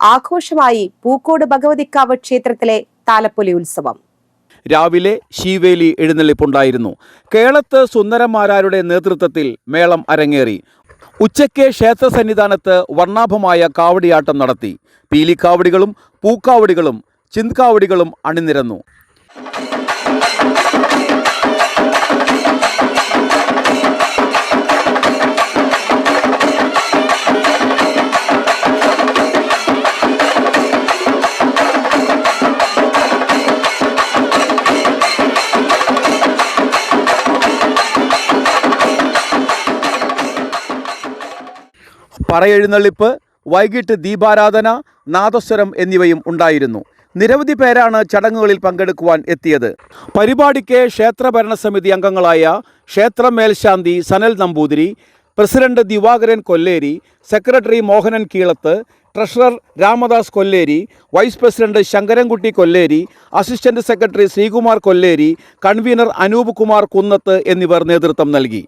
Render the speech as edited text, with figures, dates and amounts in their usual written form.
ആഘോഷമായി പൂക്കോട് ഭഗവതിക്കാവ് ക്ഷേത്രത്തിലെ താലപ്പൊലി ഉത്സവം. രാവിലെ ശീവേലി എഴുന്നള്ളിപ്പുണ്ടായിരുന്നു. കേളത്ത് സുന്ദരന്മാരാരുടെ നേതൃത്വത്തിൽ മേളം അരങ്ങേറി. ഉച്ചയ്ക്ക് ക്ഷേത്ര സന്നിധാനത്ത് വർണ്ണാഭമായ കാവടിയാട്ടം നടത്തി. പീലിക്കാവടികളും പൂക്കാവടികളും ചിന്ത്കാവടികളും അണിനിരന്നു. പറയെഴുന്നള്ളിപ്പ്, വൈകിട്ട് ദീപാരാധന, നാദസ്വരം എന്നിവയും ഉണ്ടായിരുന്നു. നിരവധി പേരാണ് ചടങ്ങുകളിൽ പങ്കെടുക്കുവാൻ എത്തിയത്. പരിപാടിക്ക് ക്ഷേത്ര ഭരണസമിതി അംഗങ്ങളായ ക്ഷേത്ര മേൽശാന്തി Sanal Namboothiri, president Divakaran Kolleri, secretary Mohanan Keelath, treasurer Ramadas Kolleri, vice president Sankarankutty Kolleri, assistant secretary Sreekumar Kolleri, convener Anoop Kumar Kunnath എന്നിവർ നേതൃത്വം നൽകി.